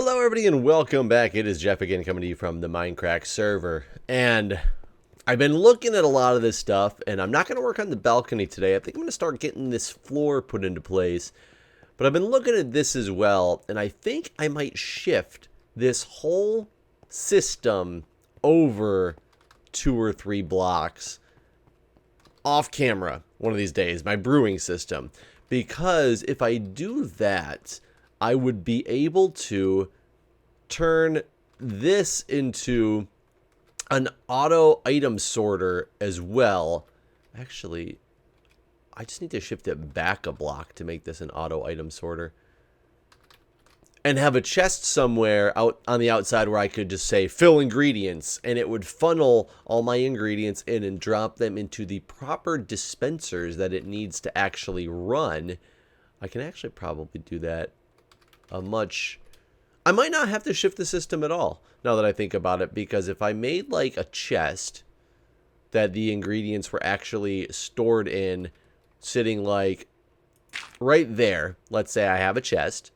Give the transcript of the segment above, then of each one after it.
Hello everybody and welcome back. It is Jeff again coming to you from the Mindcrack server. And I've been looking at a lot of this stuff and I'm not going to work on the balcony today. I think I'm going to start getting this floor put into place. But I've been looking at this as well and I think I might shift this whole system over 2 or 3 blocks off camera one of these days, my brewing system. Because if I do that, I would be able to turn this into an auto item sorter as well. Actually, I just need to shift it back a block to make this an auto item sorter. And have a chest somewhere out on the outside where I could just say fill ingredients and it would funnel all my ingredients in and drop them into the proper dispensers that it needs to actually run. I can actually probably do that I might not have to shift the system at all now that I think about it, because if I made like a chest that the ingredients were actually stored in, sitting like right there, let's say I have a chest,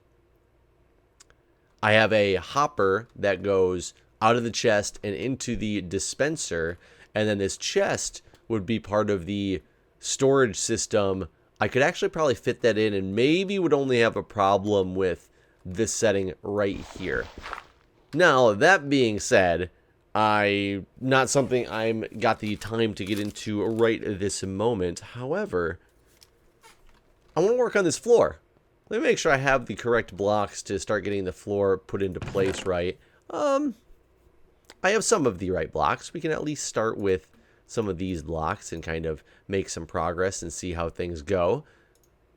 I have a hopper that goes out of the chest and into the dispenser, and then this chest would be part of the storage system. I could actually probably fit that in and maybe would only have a problem with this setting right here. Now, that being said, not something I'm got the time to get into right this moment. However, I want to work on this floor. Let me make sure I have the correct blocks to start getting the floor put into place right. I have some of the right blocks. We can at least start with some of these blocks and kind of make some progress and see how things go.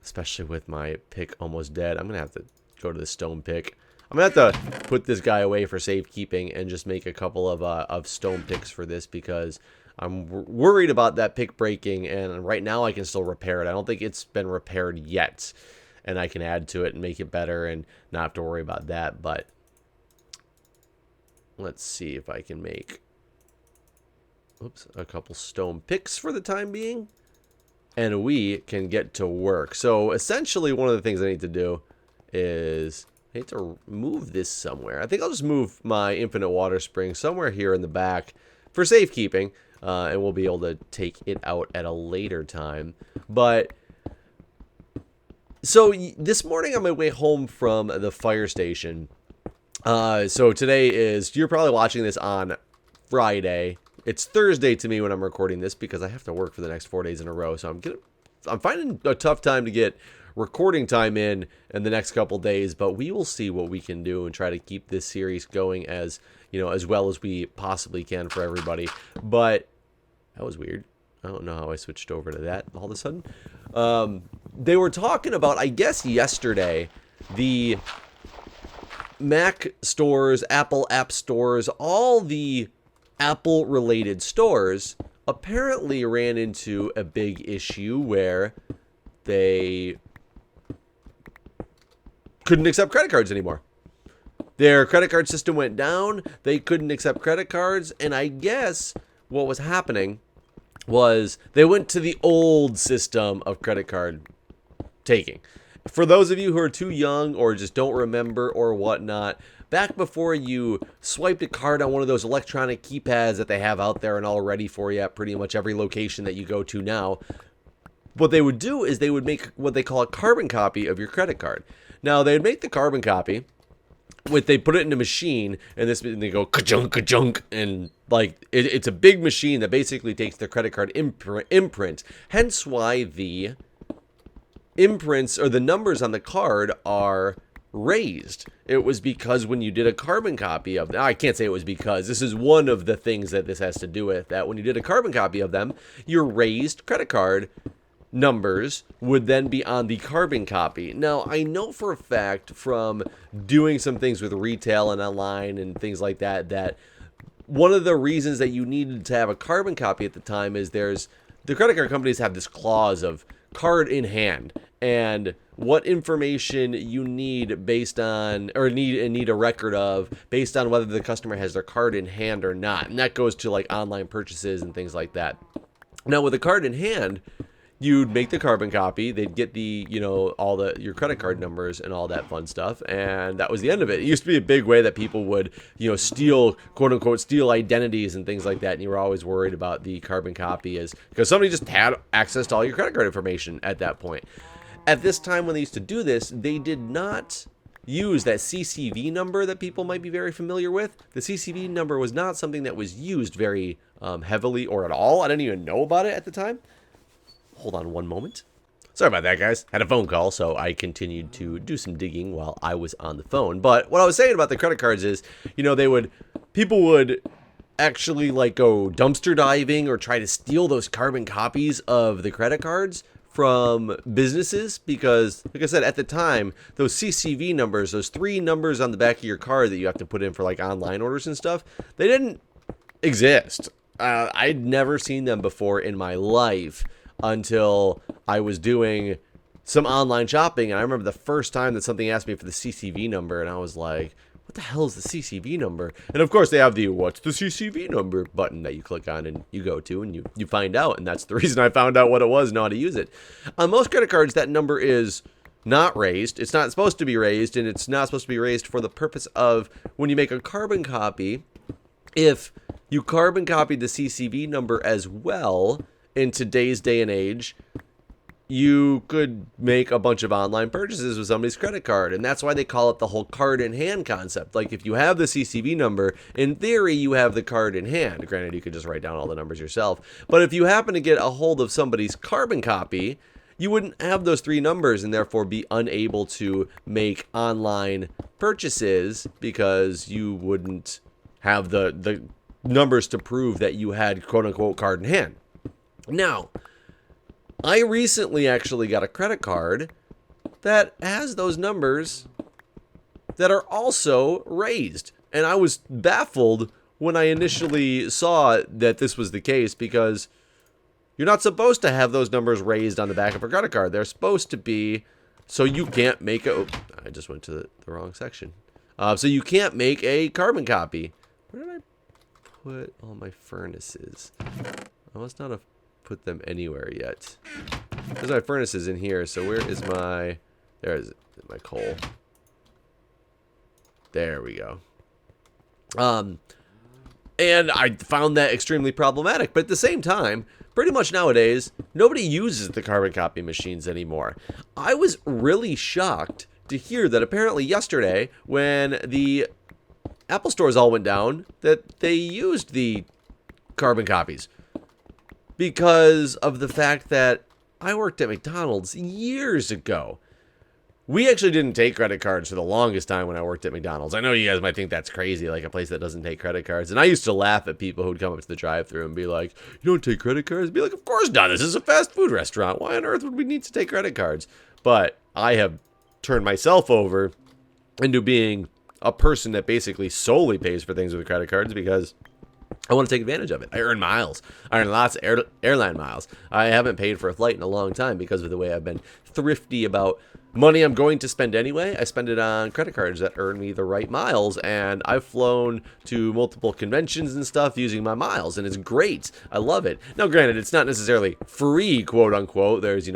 Especially with my pick almost dead. I'm going to have to go to the stone pick. I'm going to have to put this guy away for safekeeping and just make a couple of stone picks for this, because I'm worried about that pick breaking, and right now I can still repair it. I don't think it's been repaired yet, and I can add to it and make it better and not have to worry about that. But let's see if I can make a couple stone picks for the time being, and we can get to work. So essentially one of the things I need to do is I need to move this somewhere. I think I'll just move my infinite water spring somewhere here in the back for safekeeping, and we'll be able to take it out at a later time. But so this morning on my way home from the fire station, so today is, you're probably watching this on Friday. It's Thursday to me when I'm recording this because I have to work for the next 4 days in a row. So I'm finding a tough time to get recording time in the next couple days, but we will see what we can do and try to keep this series going as, you know, as well as we possibly can for everybody. But that was weird. I don't know how I switched over to that all of a sudden. They were talking about, I guess yesterday, the Mac stores, Apple app stores, all the Apple related stores apparently ran into a big issue where they couldn't accept credit cards anymore. Their credit card system went down. They couldn't accept credit cards. And I guess what was happening was they went to the old system of credit card taking. For those of you who are too young or just don't remember or whatnot, back before you swiped a card on one of those electronic keypads that they have out there and all ready for you at pretty much every location that you go to now, what they would do is they would make what they call a carbon copy of your credit card. Now, they'd make the carbon copy, they put it in a machine, and they go ka-junk, ka-junk, and like it's a big machine that basically takes the credit card imprint. Hence why the imprints or the numbers on the card are raised. It was because when you did a carbon copy of them, I can't say it was because, this is one of the things that this has to do with, that when you did a carbon copy of them, your raised credit card numbers would then be on the carbon copy. Now, I know for a fact from doing some things with retail and online and things like that, that one of the reasons that you needed to have a carbon copy at the time is the credit card companies have this clause of card in hand and what information you need based on, or need a record of based on whether the customer has their card in hand or not. And that goes to like online purchases and things like that. Now, with a card in hand, you'd make the carbon copy. They'd get the, all your credit card numbers and all that fun stuff. And that was the end of it. It used to be a big way that people would, steal, quote unquote, steal identities and things like that. And you were always worried about the carbon copy because somebody just had access to all your credit card information at that point. At this time when they used to do this, they did not use that CCV number that people might be very familiar with. The CCV number was not something that was used very heavily or at all. I didn't even know about it at the time. Hold on one moment. Sorry about that, guys. Had a phone call, so I continued to do some digging while I was on the phone. But what I was saying about the credit cards is, people would actually go dumpster diving or try to steal those carbon copies of the credit cards from businesses because, like I said, at the time, those CCV numbers, those 3 numbers on the back of your card that you have to put in for online orders and stuff, they didn't exist. I'd never seen them before in my life until I was doing some online shopping. And I remember the first time that something asked me for the CCV number, and I was like, what the hell is the CCV number? And of course they have the what's the CCV number button that you click on and you go to and you find out. And that's the reason I found out what it was and how to use it. On most credit cards, that number is not raised. It's not supposed to be raised, and it's not supposed to be raised for the purpose of when you make a carbon copy. If you carbon copied the CCV number as well, in today's day and age, you could make a bunch of online purchases with somebody's credit card. And that's why they call it the whole card in hand concept. Like if you have the CCV number, in theory, you have the card in hand. Granted, you could just write down all the numbers yourself. But if you happen to get a hold of somebody's carbon copy, you wouldn't have those 3 numbers and therefore be unable to make online purchases because you wouldn't have the numbers to prove that you had quote unquote card in hand. Now, I recently actually got a credit card that has those numbers that are also raised. And I was baffled when I initially saw that this was the case because you're not supposed to have those numbers raised on the back of a credit card. They're supposed to be so you can't make a... Oh, I just went to the wrong section. So you can't make a carbon copy. Where did I put all my furnaces? I must not have put them anywhere yet. There's my furnaces in here. So where is my... There's my coal. There we go. And I found that extremely problematic. But at the same time, pretty much nowadays, nobody uses the carbon copy machines anymore. I was really shocked to hear that apparently yesterday, when the Apple stores all went down, that they used the carbon copies. Because of the fact that I worked at McDonald's years ago. We actually didn't take credit cards for the longest time when I worked at McDonald's. I know you guys might think that's crazy, like a place that doesn't take credit cards. And I used to laugh at people who'd come up to the drive-thru and be like, you don't take credit cards? I'd be like, of course not. This is a fast food restaurant. Why on earth would we need to take credit cards? But I have turned myself over into being a person that basically solely pays for things with credit cards because I want to take advantage of it. I earn miles. I earn lots of airline miles. I haven't paid for a flight in a long time because of the way I've been thrifty about money I'm going to spend anyway. I spend it on credit cards that earn me the right miles, and I've flown to multiple conventions and stuff using my miles, and it's great. I love it. Now, granted, it's not necessarily free, quote unquote. There's,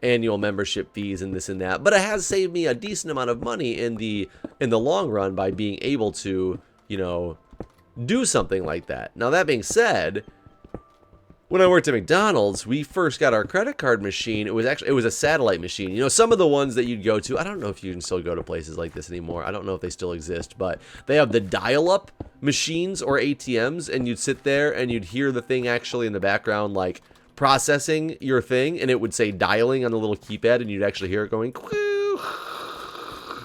annual membership fees and this and that, but it has saved me a decent amount of money in the long run by being able to, do something like that. Now, that being said, when I worked at McDonald's, we first got our credit card machine. It was a satellite machine. Some of the ones that you'd go to, I don't know if you can still go to places like this anymore. I don't know if they still exist, but they have the dial-up machines or ATMs, and you'd sit there and you'd hear the thing actually in the background, like processing your thing, and it would say dialing on the little keypad, and you'd actually hear it going,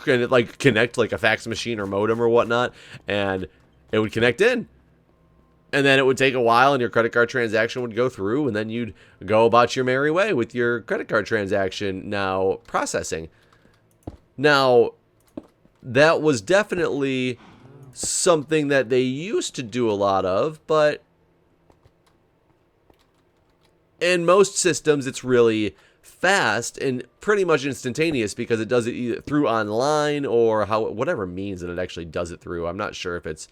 and it like connect like a fax machine or modem or whatnot, and it would connect in. And then it would take a while and your credit card transaction would go through, and then you'd go about your merry way with your credit card transaction now processing. Now, that was definitely something that they used to do a lot of, but in most systems it's really fast and pretty much instantaneous because it does it either through online or whatever means that it actually does it through. I'm not sure if it's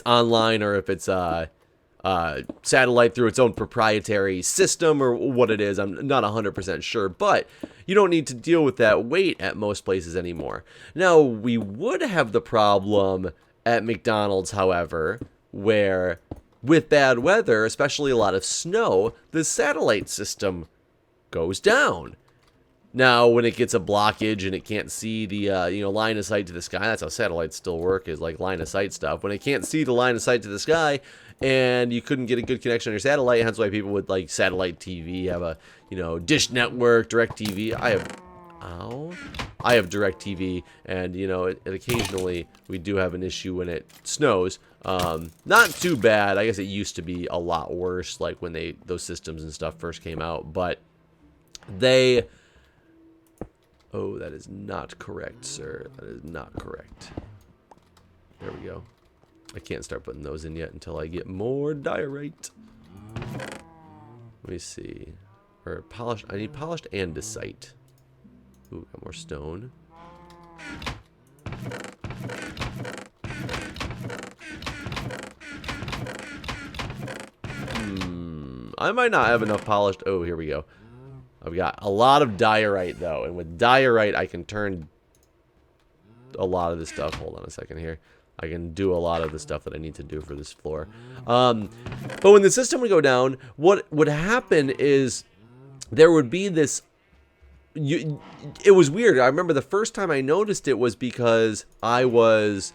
online or if it's satellite through its own proprietary system or what it is. I'm not 100% sure, but you don't need to deal with that weight at most places anymore. Now, we would have the problem at McDonald's, however, where with bad weather, especially a lot of snow, the satellite system goes down. Now, when it gets a blockage and it can't see the line of sight to the sky, that's how satellites still work, is like line of sight stuff. When it can't see the line of sight to the sky, and you couldn't get a good connection on your satellite, hence why people with like satellite TV have a Dish Network, Direct TV. I have Direct TV, and it occasionally we do have an issue when it snows. Not too bad. I guess it used to be a lot worse, like when those systems and stuff first came out, but they. Oh, that is not correct, sir. That is not correct. There we go. I can't start putting those in yet until I get more diorite. Let me see. Or polished. I need polished andesite. Ooh, got more stone. I might not have enough polished. Oh, here we go. I've got a lot of diorite, though. And with diorite, I can turn a lot of this stuff. Hold on a second here. I can do a lot of the stuff that I need to do for this floor. But when the system would go down, what would happen is there would be this... it was weird. I remember the first time I noticed it was because I was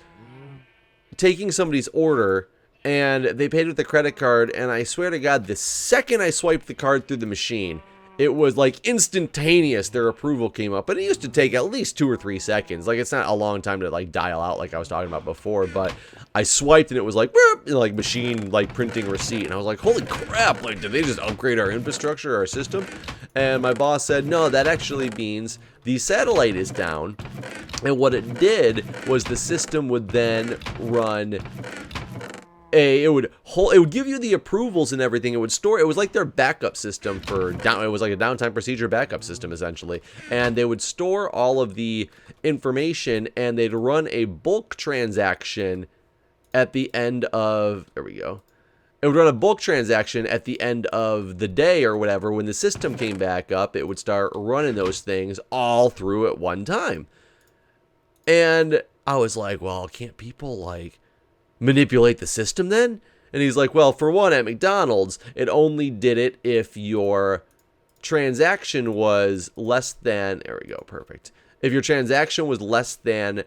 taking somebody's order... and they paid with the credit card, and I swear to God, the second I swiped the card through the machine, it was like instantaneous. Their approval came up, but it used to take at least 2 or 3 seconds. Like, it's not a long time to like dial out like I was talking about before, but I swiped and it was like, like machine like printing receipt, and I was like, holy crap! Like, did they just upgrade our infrastructure, our system? And my boss said, no, that actually means the satellite is down, and what it did was the system would then run. It would give you the approvals and everything. It would store. It was like their backup system for down. It was like a downtime procedure backup system essentially, and they would store all of the information, and they'd run a bulk transaction at the end of. There we go. It would run a bulk transaction at the end of the day or whatever. When the system came back up, it would start running those things all through at one time. And I was like, well, can't people like manipulate the system then? And he's like, well, for one, at McDonald's, it only did it if your transaction was less than, there we go, perfect. If your transaction was less than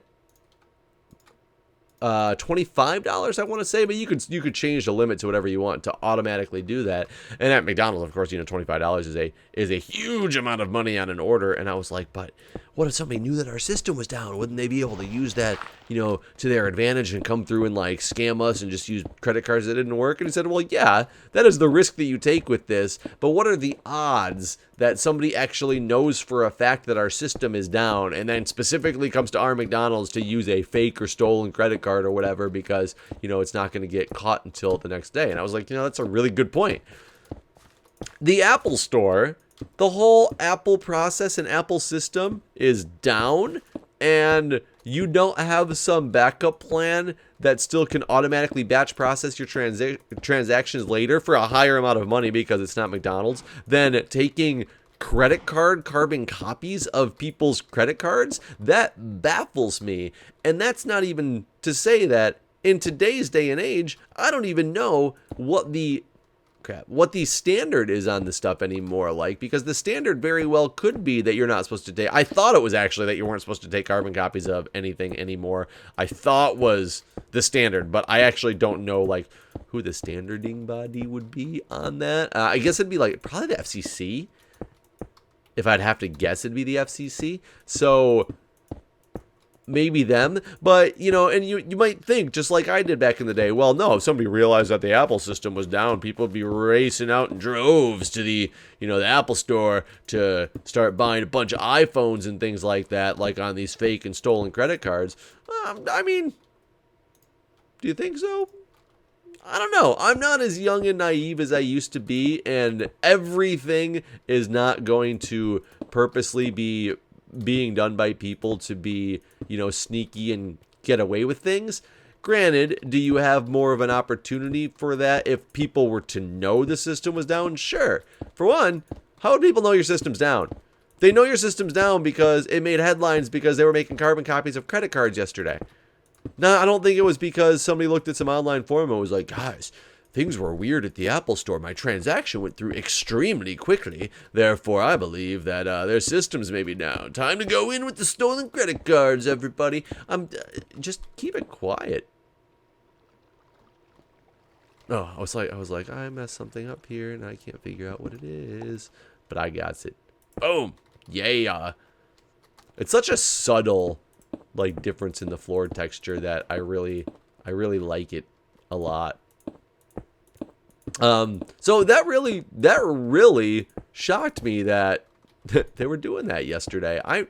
$25, I want to say, but you could change the limit to whatever you want to automatically do that. And at McDonald's, of course, $25 is a huge amount of money on an order. And I was like, but what if somebody knew that our system was down? Wouldn't they be able to use that, to their advantage and come through and like scam us and just use credit cards that didn't work? And he said, well, yeah, that is the risk that you take with this. But what are the odds that somebody actually knows for a fact that our system is down and then specifically comes to our McDonald's to use a fake or stolen credit card or whatever because, it's not going to get caught until the next day? And I was like, that's a really good point. The Apple Store, the whole Apple process and Apple system is down, and you don't have some backup plan that still can automatically batch process your transactions later for a higher amount of money because it's not McDonald's, then taking credit card carbon copies of people's credit cards, that baffles me. And that's not even to say that in today's day and age, I don't even know what the standard is on this stuff anymore, like, because the standard very well could be that you're not supposed to take. I thought it was actually that you weren't supposed to take carbon copies of anything anymore. I thought was the standard, but I actually don't know like who the standarding body would be on that. I guess it'd be like probably the FCC. If I'd have to guess, it'd be the FCC. So maybe them, but and you might think, just like I did back in the day, well, no, if somebody realized that the Apple system was down, people would be racing out in droves to the the Apple Store to start buying a bunch of iPhones and things like that, like on these fake and stolen credit cards. I mean, do you think so? I don't know. I'm not as young and naive as I used to be, and everything is not going to purposely be being done by people to be, sneaky and get away with things. Granted, do you have more of an opportunity for that if people were to know the system was down? Sure. For one, how would people know your system's down? They know your system's down because it made headlines because they were making carbon copies of credit cards yesterday. No, I don't think it was because somebody looked at some online forum and was like, guys, things were weird at the Apple store. My transaction went through extremely quickly. Therefore, I believe that their systems may be down. Time to go in with the stolen credit cards, everybody. Just keep it quiet. Oh, I was like, I messed something up here and I can't figure out what it is. But I got it. Boom. Yeah. It's such a subtle like difference in the floor texture that I really like it a lot. So that really shocked me that they were doing that yesterday. I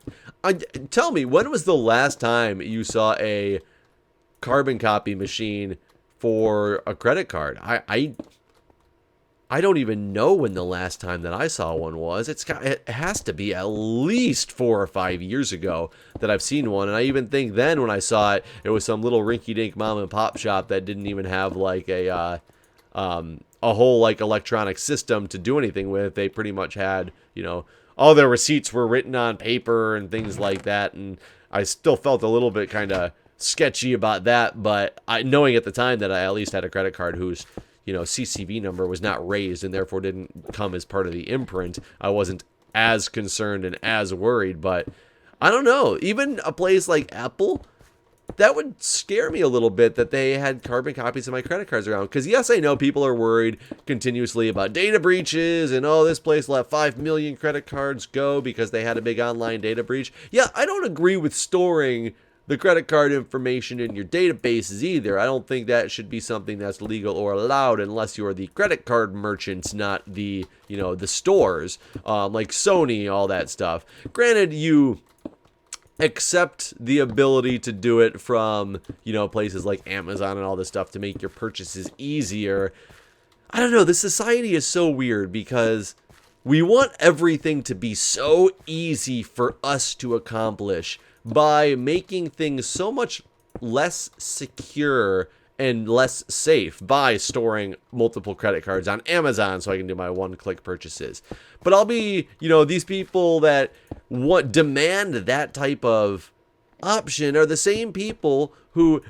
tell me, when was the last time you saw a carbon copy machine for a credit card? I don't even know when the last time that I saw one was. It has to be at least 4 or 5 years ago that I've seen one. And I even think then when I saw it, it was some little rinky-dink mom and pop shop that didn't even have like a whole like electronic system to do anything with. They pretty much had, you know, all their receipts were written on paper and things like that. And I still felt a little bit kind of sketchy about that. But knowing at the time that I at least had a credit card whose, you know, CCV number was not raised and therefore didn't come as part of the imprint, I wasn't as concerned and as worried. But I don't know, even a place like Apple, that would scare me a little bit that they had carbon copies of my credit cards around. Because yes, I know people are worried continuously about data breaches and, oh, this place let 5 million credit cards go because they had a big online data breach. Yeah, I don't agree with storing the credit card information in your databases either. I don't think that should be something that's legal or allowed unless you're the credit card merchants, not the, you know, the stores, like Sony, all that stuff. Granted, you accept the ability to do it from, you know, places like Amazon and all this stuff to make your purchases easier. I don't know, this society is so weird because we want everything to be so easy for us to accomplish by making things so much less secure and less safe by storing multiple credit cards on Amazon so I can do my one-click purchases. But I'll be, you know, these people that demand that type of option are the same people who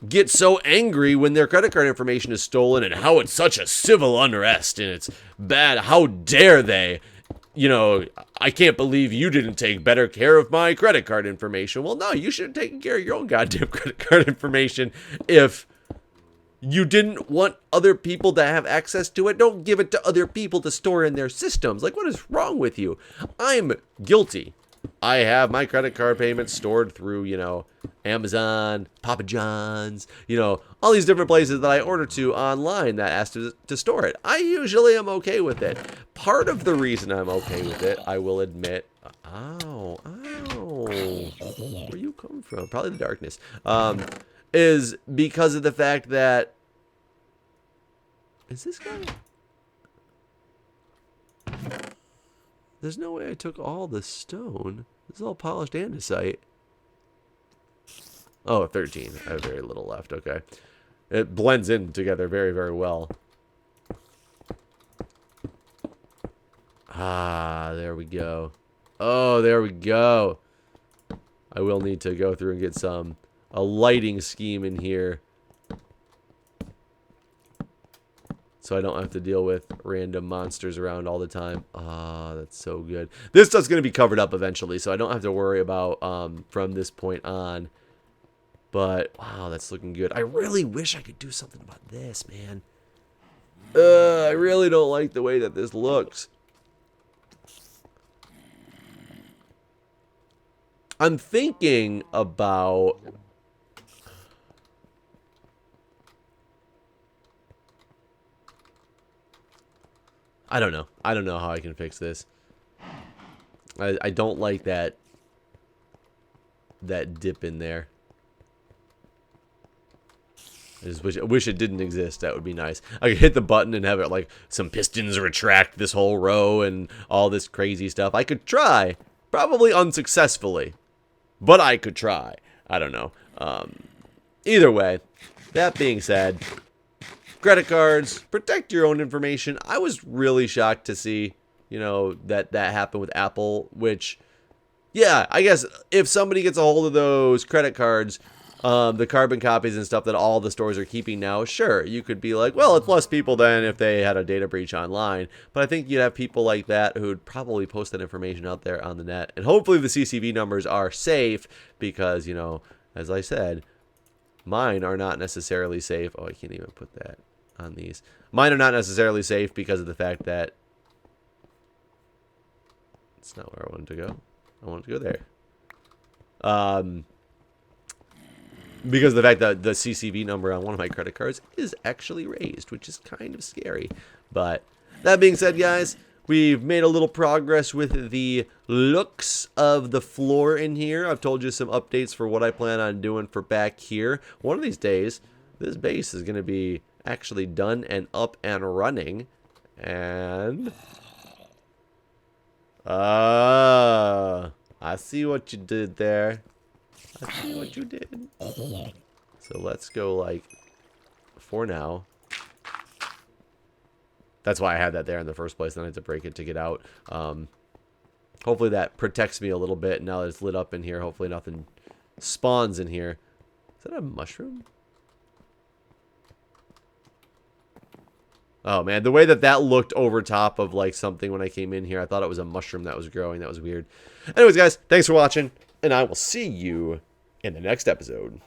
get so angry when their credit card information is stolen and how it's such a civil unrest and it's bad. How dare they? You know, I can't believe you didn't take better care of my credit card information. Well, no, you should have taken care of your own goddamn credit card information. If you didn't want other people to have access to it, don't give it to other people to store in their systems. Like, what is wrong with you? I'm guilty. I have my credit card payments stored through, you know, Amazon, Papa John's, you know, all these different places that I order to online that ask to store it. I usually am okay with it. Part of the reason I'm okay with it, I will admit, ow, where you come from? Probably the darkness, is because of the fact that, is this guy? There's no way I took all the stone. This is all polished andesite. Oh, 13. I have very little left. Okay. It blends in together very, very well. Ah, there we go. Oh, there we go. I will need to go through and get a lighting scheme in here, so I don't have to deal with random monsters around all the time. Ah, that's so good. This stuff's going to be covered up eventually, so I don't have to worry about from this point on. But, wow, that's looking good. I really wish I could do something about this, man. I really don't like the way that this looks. I'm thinking about... I don't know. I don't know how I can fix this. I don't like that dip in there. I wish it didn't exist. That would be nice. I could hit the button and have it like some pistons retract this whole row and all this crazy stuff. I could try. Probably unsuccessfully. But I could try. I don't know. Either way, that being said, credit cards, protect your own information. I was really shocked to see, you know, that happened with Apple, which, yeah, I guess if somebody gets a hold of those credit cards, the carbon copies and stuff that all the stores are keeping now, sure, you could be like, well, it's less people than if they had a data breach online. But I think you'd have people like that who would probably post that information out there on the net. And hopefully the CCV numbers are safe because, you know, as I said, mine are not necessarily safe. Oh, I can't even put that on these. Mine are not necessarily safe because of the fact that it's not where I wanted to go. I wanted to go there. Because of the fact that the CCV number on one of my credit cards is actually raised, which is kind of scary. But that being said, guys, we've made a little progress with the looks of the floor in here. I've told you some updates for what I plan on doing for back here. One of these days, this base is going to be actually done and up and running. And I see what you did there. I see what you did. So let's go, like, for now. That's why I had that there in the first place. Then I had to break it to get out. Hopefully that protects me a little bit now that it's lit up in here. Hopefully nothing spawns in here. Is that a mushroom? Oh, man. The way that looked over top of, like, something when I came in here, I thought it was a mushroom that was growing. That was weird. Anyways, guys, thanks for watching, and I will see you in the next episode.